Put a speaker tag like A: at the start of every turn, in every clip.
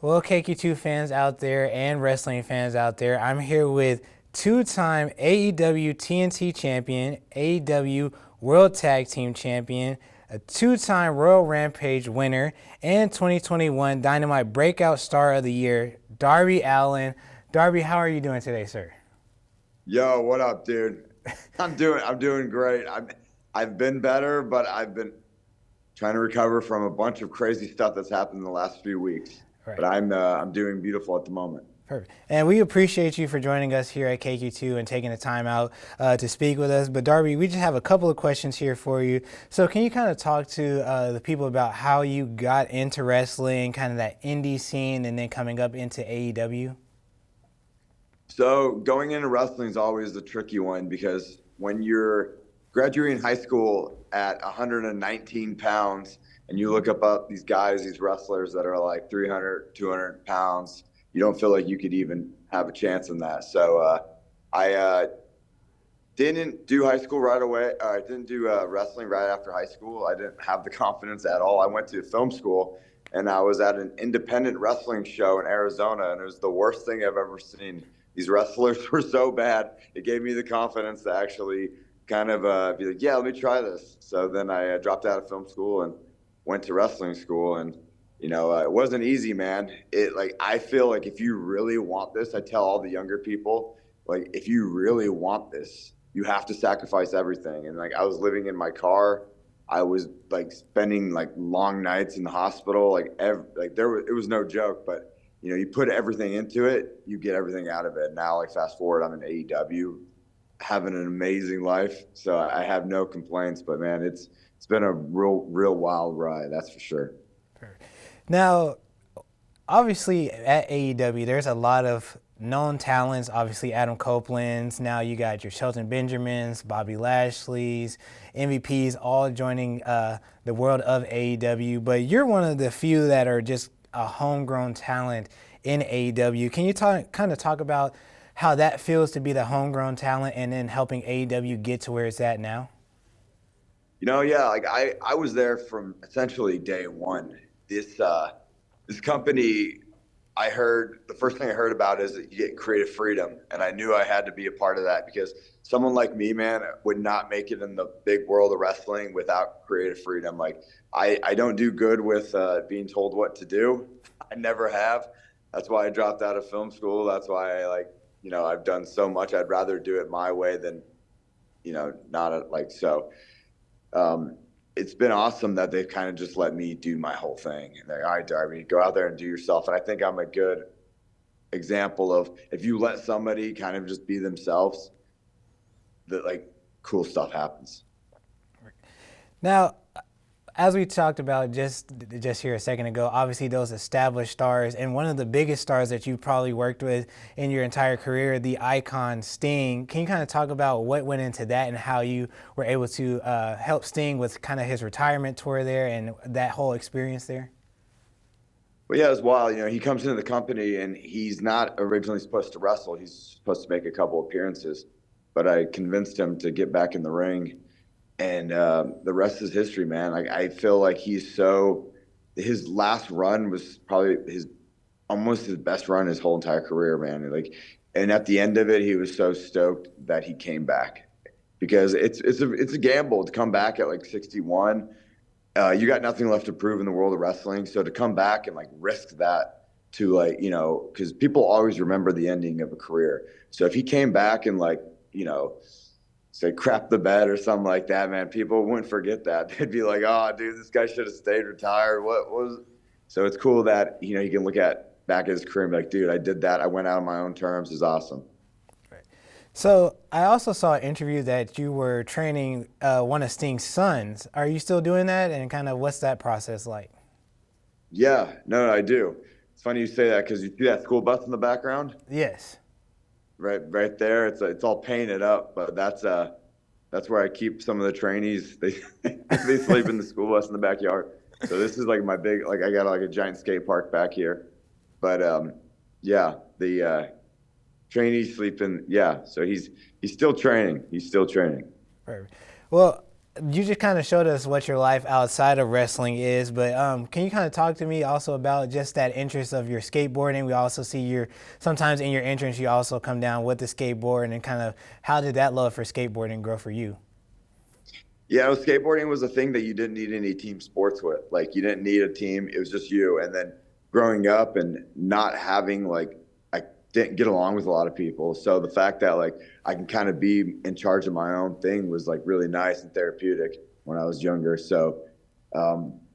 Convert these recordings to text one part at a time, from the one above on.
A: Well, KQ2 fans out there and wrestling fans out there, I'm here with two-time AEW TNT champion, AEW World Tag Team champion, a two-time Royal Rampage winner, and 2021 Dynamite Breakout Star of the Year, Darby Allin. Darby, how are you doing today, sir?
B: Yo, what up, dude? I'm doing great. I've been better, but I've been trying to recover from a bunch of crazy stuff that's happened in the last few weeks. But
A: Right.
B: I'm doing beautiful at the moment.
A: Perfect. And we appreciate you for joining us here at KQ2 and taking the time out to speak with us. But Darby, we just have a couple of questions here for you. So can you kind of talk to the people about how you got into wrestling, kind of that indie scene, and then coming up into AEW?
B: So going into wrestling is always the tricky one because when you're graduating high school at 119 pounds and you look up these guys, these wrestlers that are like 300, 200 pounds, you don't feel like you could even have a chance in that. So I didn't do high school right away. I didn't do wrestling right after high school. I didn't have the confidence at all. I went to film school and I was at an independent wrestling show in Arizona, and it was the worst thing I've ever seen. These wrestlers were so bad. It gave me the confidence to actually kind of be like, yeah, let me try this. So then I dropped out of film school and went to wrestling school. And, it wasn't easy, man. I feel like if you really want this, I tell all the younger people, like, if you really want this, you have to sacrifice everything. And like, I was living in my car. I was like spending like long nights in the hospital. It was no joke, but you put everything into it, you get everything out of it. Now, like fast forward, I'm in AEW, having an amazing life. So I have no complaints, but man, it's been a real wild ride. That's for sure.
A: Now, obviously at AEW, there's a lot of known talents. Obviously, Adam Copeland's. Now you got your Shelton Benjamins, Bobby Lashley's, MVPs, all joining the world of AEW. But you're one of the few that are just a homegrown talent in AEW. Can you talk about how that feels to be the homegrown talent and then helping AEW get to where it's at now?
B: Yeah, like I was there from essentially day one. This company, the first thing I heard about is that you get creative freedom, and I knew I had to be a part of that because someone like me, man, would not make it in the big world of wrestling without creative freedom. Like I don't do good with being told what to do. I never have. That's why I dropped out of film school. That's why I've done so much. I'd rather do it my way than, so. It's been awesome that they've kind of just let me do my whole thing. And they're like, all right, Darby, go out there and do yourself. And I think I'm a good example of if you let somebody kind of just be themselves, that like cool stuff happens.
A: Now, as we talked about just here a second ago, obviously those established stars, and one of the biggest stars that you probably worked with in your entire career, the icon Sting. Can you kind of talk about what went into that and how you were able to help Sting with kind of his retirement tour there and that whole experience there?
B: But yeah, as well, he comes into the company and he's not originally supposed to wrestle. He's supposed to make a couple appearances, but I convinced him to get back in the ring. And the rest is history, man. Like I feel like his last run was probably almost his best run his whole entire career, man. And at the end of it, he was so stoked that he came back because it's a gamble to come back at like 61. You got nothing left to prove in the world of wrestling, so to come back and like risk that to because people always remember the ending of a career. So if he came back and say crap the bed or something like that, man, people wouldn't forget that. They'd be like, oh, dude, this guy should have stayed retired. What was? So it's cool that, you can look back at his career and be like, dude, I did that. I went out on my own terms. It's awesome.
A: Right. So I also saw an interview that you were training one of Sting's sons. Are you still doing that? And kind of what's that process like?
B: Yeah, no, I do. It's funny you say that because you see that school bus in the background?
A: Yes.
B: Right there. It's all painted up, but that's where I keep some of the trainees. They they sleep in the school bus in the backyard. So this is like my big, like I got like a giant skate park back here. But yeah, the trainees sleep in. Yeah, so he's still training. He's still training.
A: Perfect. Well, you just kind of showed us what your life outside of wrestling is, but can you kind of talk to me also about just that interest of your skateboarding? We also see sometimes in your entrance, you also come down with the skateboard, and kind of how did that love for skateboarding grow for you?
B: Yeah, skateboarding was a thing that you didn't need any team sports with. Like, you didn't need a team; it was just you. And then growing up and not having I didn't get along with a lot of people. So the fact that I can kind of be in charge of my own thing was really nice and therapeutic when I was younger. So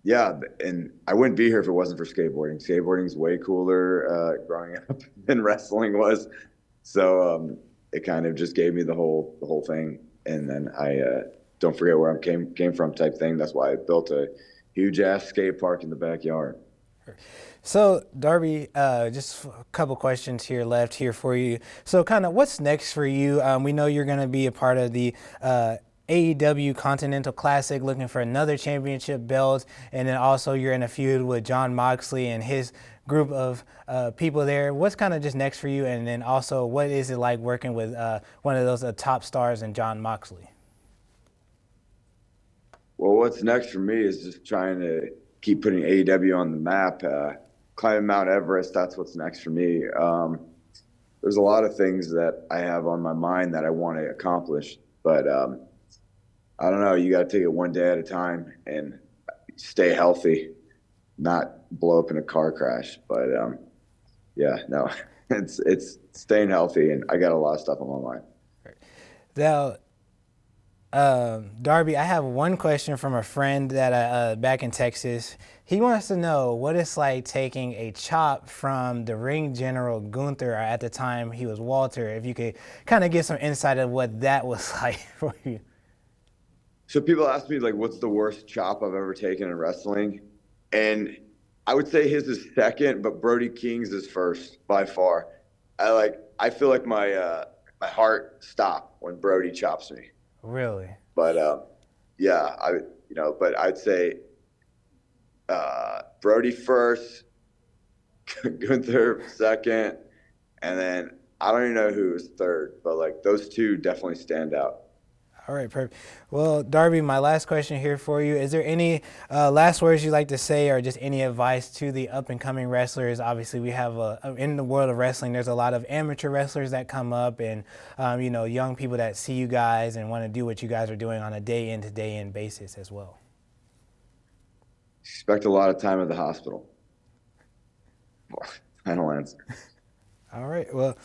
B: yeah, and I wouldn't be here if it wasn't for skateboarding. Skateboarding's way cooler growing up than wrestling was. So it kind of just gave me the whole thing. And then I don't forget where I came from type thing. That's why I built a huge ass skate park in the backyard.
A: So, Darby, just a couple questions here left here for you. So, kind of what's next for you? We know you're going to be a part of the AEW Continental Classic, looking for another championship belt, and then also you're in a feud with Jon Moxley and his group of people there. What's kind of just next for you? And then also, what is it like working with one of those top stars in Jon Moxley?
B: Well, what's next for me is just trying to keep putting AEW on the map. Climbing Mount Everest, that's what's next for me. There's a lot of things that I have on my mind that I want to accomplish, but I don't know. You got to take it one day at a time and stay healthy, not blow up in a car crash. But yeah, no, it's staying healthy, and I got a lot of stuff on my mind.
A: Now, Darby, I have one question from a friend that back in Texas. He wants to know what it's like taking a chop from the ring general Gunther, or at the time he was Walter. If you could kind of get some insight of what that was like for you.
B: So people ask me what's the worst chop I've ever taken in wrestling, and I would say his is second, but Brody King's is first by far. I feel like my heart stopped when Brody chops me.
A: Really?
B: But yeah, but I'd say Brody first, Gunther second, and then I don't even know who was third, but those two definitely stand out.
A: All right, perfect. Well, Darby, my last question here for you. Is there any last words you'd like to say, or just any advice to the up-and-coming wrestlers? Obviously, we have in the world of wrestling, there's a lot of amateur wrestlers that come up, and young people that see you guys and want to do what you guys are doing on a day-in to day-in basis as well.
B: Expect a lot of time at the hospital. Final answer.
A: All right. Well,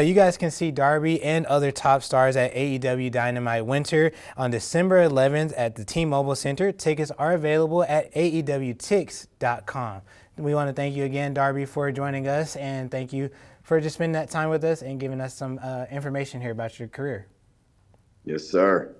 A: you guys can see Darby and other top stars at AEW Dynamite Winter on December 11th at the T-Mobile Center. Tickets are available at AEWTix.com. We want to thank you again, Darby, for joining us, and thank you for just spending that time with us and giving us some information here about your career.
B: Yes, sir.